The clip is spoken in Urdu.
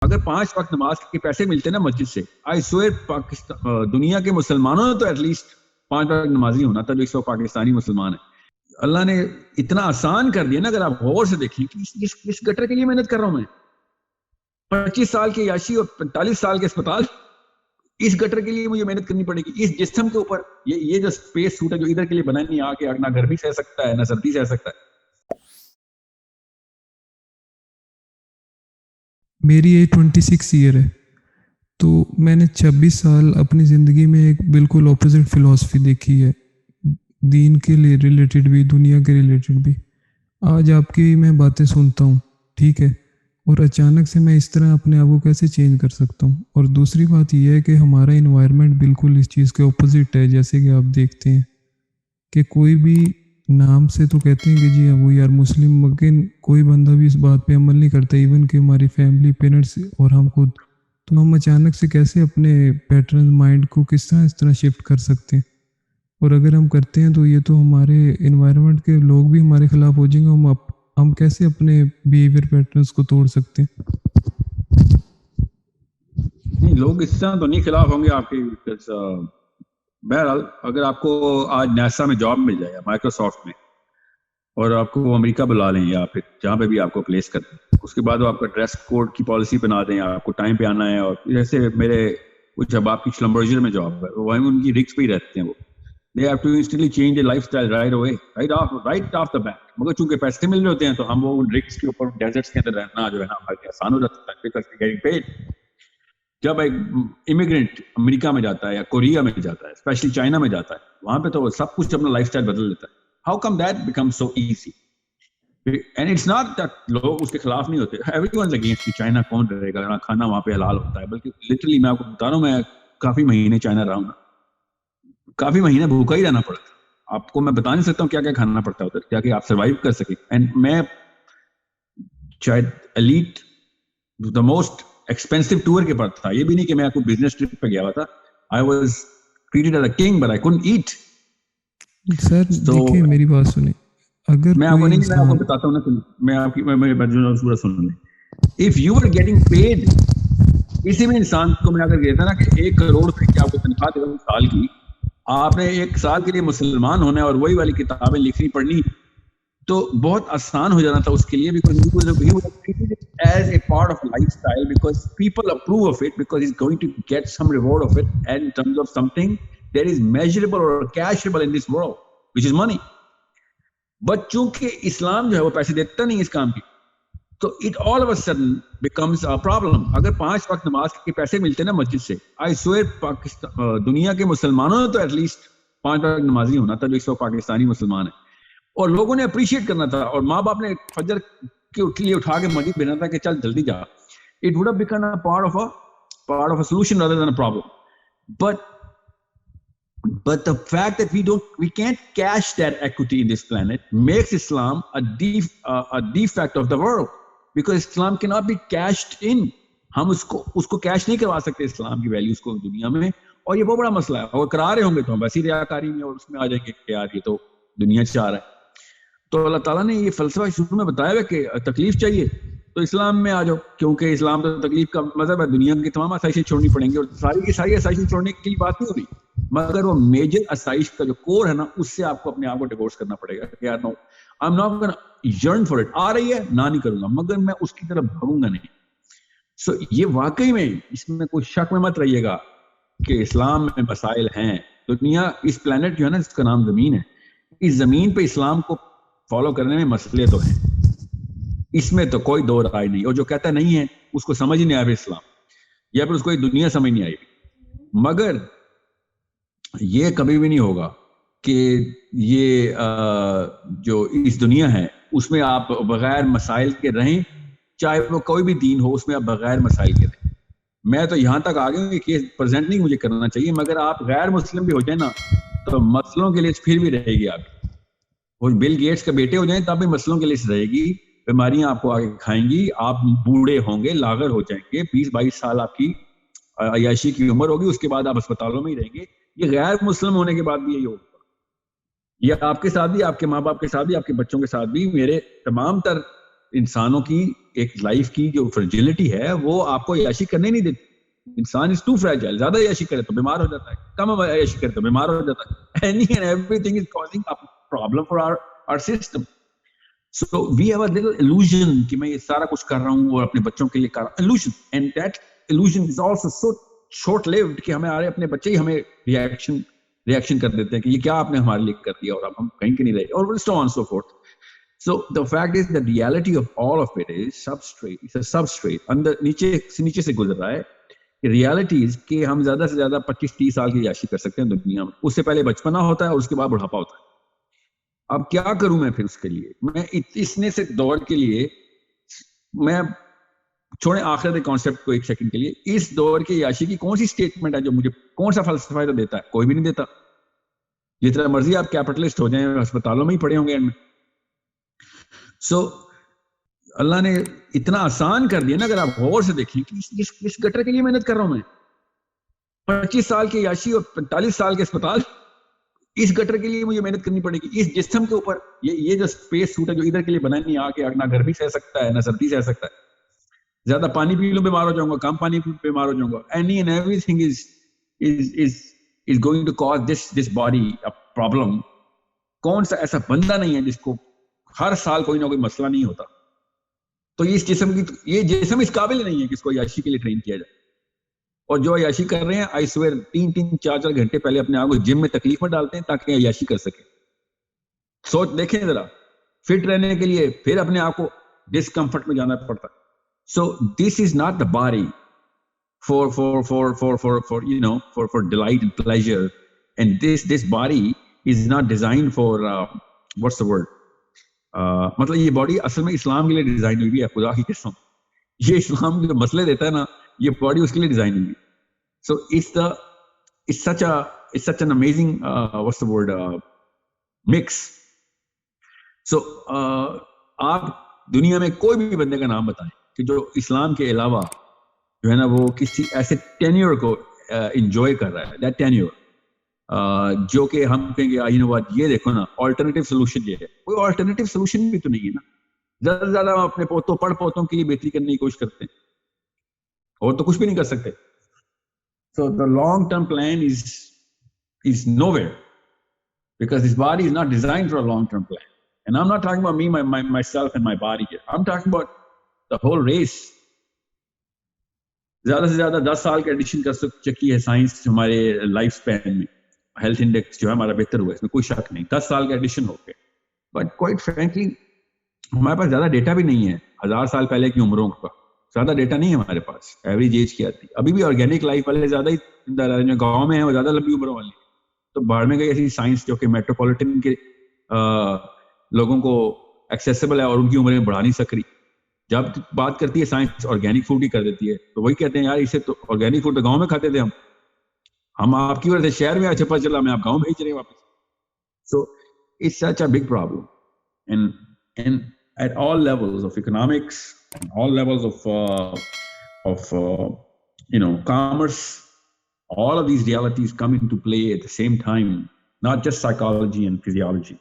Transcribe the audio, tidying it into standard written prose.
اگر 5 وقت نماز کے پیسے ملتے نا مسجد سے, آئی سوئر پاکستان دنیا کے مسلمانوں نے تو ایٹ لیسٹ 5 وقت نمازی ہونا تھا جو اس وقت پاکستانی مسلمان ہیں. اللہ نے اتنا آسان کر دیا نا, اگر آپ غور سے دیکھیں کہ اس گٹر کے لیے محنت کر رہا ہوں میں, 25 سال کی عیاشی اور 45 سال کے اسپتال, اس گٹر کے لیے مجھے محنت کرنی پڑے گی. اس جسم کے اوپر یہ جو اسپیس سوٹ ہے جو ادھر کے لیے بنا نہیں, آ کے نہ گرمی سہ سکتا ہے نہ سردی سہ سکتا ہے. میری ایج 26 ایئر ہے, تو میں نے 26 سال اپنی زندگی میں ایک بالکل اپوزٹ فلاسفی دیکھی ہے, دین کے لیے ریلیٹڈ بھی, دنیا کے ریلیٹڈ بھی. آج آپ کی میں باتیں سنتا ہوں, ٹھیک ہے, اور اچانک سے میں اس طرح اپنے آپ کو کیسے چینج کر سکتا ہوں. اور دوسری بات یہ ہے کہ ہمارا انوائرمنٹ بالکل اس چیز کے اپوزٹ ہے. جیسے کہ آپ دیکھتے ہیں کہ کوئی بھی نام سے تو کہتے ہیں کہ جی وہ یار مسلم, مگر کوئی بندہ بھی اس بات پہ عمل نہیں کرتا, ایون کہ ہماری فیملی, پیرنٹس اور ہم خود. تو ہم اچانک سے کیسے اپنے پیٹرن مائنڈ کو کس طرح اس طرح شفٹ کر سکتے ہیں؟ اور اگر ہم کرتے ہیں تو یہ تو ہمارے انوائرمنٹ کے لوگ بھی ہمارے خلاف ہو جائیں گے. ہم کیسے اپنے بیہیویئر پیٹرنس کو توڑ سکتے ہیں؟ نہیں, لوگ اس طرح تو نہیں خلاف ہوں گے آپ کے. بہرحال اگر آپ کو آج ناسا میں جاب مل جائے, مائکروسافٹ میں, اور آپ کو وہ امریکہ بلا لیں یا پھر جہاں پہ بھی آپ کو پلیس کر دیں, اس کے بعد وہ آپ کا ڈریس کوڈ کی پالیسی بنا دیں, آپ کو ٹائم پہ آنا ہے. اور جیسے میرے کچھ اب آپ کی شلمبرجر میں جاب ہے, وہ ان کی رکس پہ ہی رہتے ہیں, وہ they have to instantly change their lifestyle right away, right off the bat. مگر چونکہ پیسے مل رہے ہوتے ہیں تو ہم وہ ان رکس کے اوپر, ڈیزرٹس کے اندر رہنا جو ہے نا ہمارے لیے آسان ہو جاتا ہے, because we're getting paid. جب ایک امیگرینٹ امریکہ میں جاتا ہے یا کوریا میں جاتا ہے, اسپیشلی چائنا میں جاتا ہے, وہاں پہ تو وہ سب کچھ اپنا لائف اسٹائل بدل لیتا ہے. How come that become so easy? And it's not that لوگ اس کے خلاف نہیں ہوتے, ایوری ون از اگینسٹ کہ چائنا کون رہے گا, کھانا وہاں پہ حلال ہوتا ہے. بلکہ لٹرلی میں آپ کو بتا رہا ہوں, میں کافی مہینے چائنا رہا ہوں, کافی مہینے بھوکا ہی رہنا پڑا. آپ کو میں بتا نہیں سکتا ہوں کیا کیا کھانا پڑتا ہے ادھر, کیا کہ آپ سروائیو کر سکیں. اینڈ میں شاید elite the most expensive tour کے پاس تھا. یہ بھی نہیں کہ میں کوئی بزنس ٹرپ پہ گیا ہوا تھا. I was treated as a king but I couldn't eat. Sir دیکھیں میری بات سنیں, اگر میں آپ کو نہیں, میں آپ کو بتاتا ہوں نا, میں آپ کی پورا سن لیں. If you are getting paid, کسی بھی انسان کو میں اگر کہتا نا کہ 1 کروڑ روپے کی آپ کو تنخواہ دے رہا ہوں سال کی, آپ نے 1 سال کے لیے مسلمان ہونا ہے اور وہی والی کتابیں لکھنی پڑھنی, تو بہت آسان ہو جانا تھا اس کے لیے. because he was treated as a part of lifestyle, because people approve of it, because he's going to get some reward of it, and in terms of something that is measurable or cashable in this world, which is money. But چونکہ اسلام جو ہے وہ پیسے دیتا نہیں اس کام کی, تو it all of a sudden becomes a problem. اگر 5 وقت نماز کے پیسے ملتے نا مسجد سے, I swear پاکستان دنیا کے مسلمانوں نے تو ایٹ لیسٹ 5 وقت نمازی ہونا تھا جو اس وقت پاکستانی مسلمان ہیں. اور لوگوں نے اپریشیٹ کرنا تھا, اور ماں باپ نے فجر کے لیے اٹھا کے مسجد بھیجنا تھا کہ چل جلدی جا. It would have become a part of a solution rather than a problem. But the fact that we can't cash that equity in this planet makes Islam a defect of the world, because Islam cannot be cashed in. ہم اس کو کیش نہیں کروا سکتے اسلام کی ویلیوز کو دنیا میں, اور یہ بہت بڑا مسئلہ ہے. اور کرا رہے ہوں گے تو ہم ویسی ریاکاری میں اور اس میں آ جائیں گے کہ یار یہ تو دنیا چاہ رہا ہے. تو اللہ تعالیٰ نے یہ فلسفہ شروع میں بتایا ہے کہ تکلیف چاہیے تو اسلام میں آ جاؤ, کیونکہ اسلام تو تکلیف کا مذہب ہے. دنیا کی تمام آسائشیں چھوڑنی پڑیں گی, اور ساری کی ساری آسائشیں چھوڑنے کی بات نہیں ہو رہی, مگر وہ میجر آسائش کا جو کور ہے نا, اس سے آپ کو اپنے آپ کو ڈیورس کرنا پڑے گا کہ یار no, I am not gonna yearn for it. آ رہی ہے نہ نہیں کروں گا, مگر میں اس کی طرف بھاگوں گا نہیں. سو یہ واقعی میں اس میں کوئی شک میں مت رہیے گا کہ اسلام میں مسائل ہیں. دنیا اس پلانٹ جو ہے نا جس کا نام زمین ہے, اس زمین پہ اسلام کو فالو کرنے میں مسئلے تو ہیں, اس میں تو کوئی دو رائے نہیں. اور جو کہتا نہیں ہے اس کو سمجھ نہیں آیا اسلام, یا پھر اس کو دنیا سمجھ نہیں آئی. مگر یہ کبھی بھی نہیں ہوگا کہ یہ جو اس دنیا ہے اس میں آپ بغیر مسائل کے رہیں, چاہے وہ کوئی بھی دین ہو, اس میں آپ بغیر مسائل کے رہیں. میں تو یہاں تک آ گیا ہوں کہ کیس پریزنٹ نہیں مجھے کرنا چاہیے, مگر آپ غیر مسلم بھی ہو جائیں نا تو مسئلوں کے لیے پھر بھی رہے گی آپ. وہ بل گیٹس کے بیٹے ہو جائیں تب بھی مسئلوں کے لیے رہے گی. بیماریاں آپ کو آگے کھائیں گی, آپ بوڑھے ہوں گے, لاغر ہو جائیں گے, 20-22 سال آپ کی عیاشی کی عمر ہوگی, اس کے بعد آپ اسپتالوں میں ہی رہیں گے. یہ غیر مسلم ہونے کے بعد بھی یہی ہوگا. یہ آپ کے ساتھ بھی, آپ کے ماں باپ کے ساتھ بھی, آپ کے بچوں کے ساتھ بھی, میرے تمام تر انسانوں کی ایک لائف کی جو فرجلٹی ہے وہ آپ کو عیاشی کرنے نہیں دیتی. انسان از ٹو فریجائل. زیادہ عیاشی کرے تو بیمار ہو جاتا ہے, کم عیاشی کرے تو بیمار ہو جاتا ہے. Any and everything is causing a problem for our system. So we have a little illusion کہ میں یہ سارا کچھ کر رہا ہوں اور اپنے بچوں کے لیے کر رہا ہوں. Illusion. And that illusion is also so short lived کہ ہمارے اپنے بچے ہی ہمیں ریئیکشن کر دیتے ہیں کہ یہ کیا آپ نے ہمارے لیے کر دیا اور اب ہم کہیں کے نہیں رہے, اور so on and so forth. So the fact is the reality of all of it is substrate. It's a substrate. اندر نیچے سے گزر رہا ہے. ریالٹیز کہ ہم زیادہ سے زیادہ 25-30 سال کی عیاشی کر سکتے ہیں دنیا میں. اس سے پہلے بچپنا ہوتا ہے اور اس کے بعد بڑھاپا ہوتا ہے. اب کیا کروں میں پھر اس کے لیے؟ میں اتنے سے دور کے لیے, میں چھوڑیں آخرت کانسیپٹ کو ایک سیکنڈ کے لیے, اس دور کی عیاشی کی کون سی اسٹیٹمنٹ ہے جو مجھے کون سا فلسفہ دیتا ہے؟ کوئی بھی نہیں دیتا. جتنا مرضی آپ کیپٹلسٹ ہو جائیں, ہسپتالوں میں ہی پڑے ہوں گے. سو اللہ نے اتنا آسان کر دیا نا, اگر آپ غور سے دیکھیں کہ اس گٹر کے لیے محنت کر رہا ہوں میں, 25 سال کی عیاشی اور 45 سال کے اسپتال, اس گٹر کے لیے مجھے محنت کرنی پڑے گی. اس جسم کے اوپر یہ جو اسپیس سوٹ ہے جو ادھر کے لیے بنا نہیں, آ کے نہ گرمی سہ سکتا ہے نہ سردی سہ سکتا ہے. زیادہ پانی پی لوں بیمار ہو جاؤں گا, کم پانی پی بیمار ہو جاؤں گا. Any and everything is going to cause this body a problem. کون سا ایسا بندہ نہیں ہے جس کو ہر سال کوئی نہ کوئی مسئلہ نہیں ہوتا؟ تو یہ جسم اس قابل نہیں ہے کہ اس کو عیاشی کے لیے ٹرین کیا جائے. اور جو عیاشی کر رہے ہیں آئی سویر 3-4 گھنٹے پہلے اپنے آپ کو جم میں تکلیف میں ڈالتے ہیں تاکہ عیاشی کر سکیں. سوچ دیکھیں ذرا, فٹ رہنے کے لیے پھر اپنے آپ کو ڈسکمفرٹ میں جانا پڑتا ہے. So this is not the body for delight and pleasure, and this body is not designed for what's the word, مطلب یہ باڈی اصل میں اسلام کے لیے ڈیزائن ہوئی ہے. خدا کی قسم, یہ اسلام جو مسئلے دیتا ہے نا, یہ باڈی اس کے لیے ڈیزائن ہوئی ہے. سو it's such an amazing what's the word mix. سو آپ دنیا میں کوئی بھی بندے کا نام بتائیں کہ جو اسلام کے علاوہ جو ہے نا وہ کسی ایسے ٹینیور کو انجوائے کر رہا ہے, دیٹ ٹینیور جو کہ ہم کہیں گے you know what, یہ دیکھو نا آلٹرنیٹیو سولوشن یہ ہے. کوئی آلٹرنیٹیو سولوشن بھی تو نہیں ہے نا. زیادہ سے زیادہ اپنے پوتوں کے لیے بہتری کرنے کی کوشش کرتے ہیں, اور تو کچھ بھی نہیں کر سکتے. So the long term plan is nowhere, because this body is not designed for a long term plan. And I'm not talking about me, myself and my body here. I'm talking about the whole race. زیادہ سے زیادہ 10 سال کا ایڈیشن کر چکی ہے سائنس ہمارے لائف سپین میں. ہیلتھ انڈیکس جو ہے ہمارا بہتر ہوا ہے, اس میں کوئی شک نہیں, 10 سال کا ایڈیشن ہو گیا. بٹ کوائٹ فرینکلی ہمارے پاس زیادہ ڈیٹا بھی نہیں ہے. 1000 سال پہلے کی عمروں کا زیادہ ڈیٹا نہیں ہے ہمارے پاس. ایوریج ایج کیا تھی. ابھی بھی آرگینک لائف والے زیادہ ہی جو گاؤں میں ہیں وہ زیادہ لمبی عمروں والے. تو باہر میں گئی ایسی سائنس جو کہ میٹروپولیٹن کے لوگوں کو ایکسیسیبل ہے اور ان کی عمریں بڑھا نہیں سک رہی. جب بات کرتی ہے سائنس آرگینک فوڈ کی کر دیتی ہے, تو وہی کہتے ہیں یار اسے تو آرگینک فوڈ تو گاؤں میں کھاتے تھے ہم آپ کی وجہ سے شہر میں اچھا پتہ چلا میں آپ گاؤں بھیج رہے ہیں واپس. So it's such a big problem, and at all levels of economics, all levels of commerce, all of these realities come into play at the same time, not just psychology and physiology.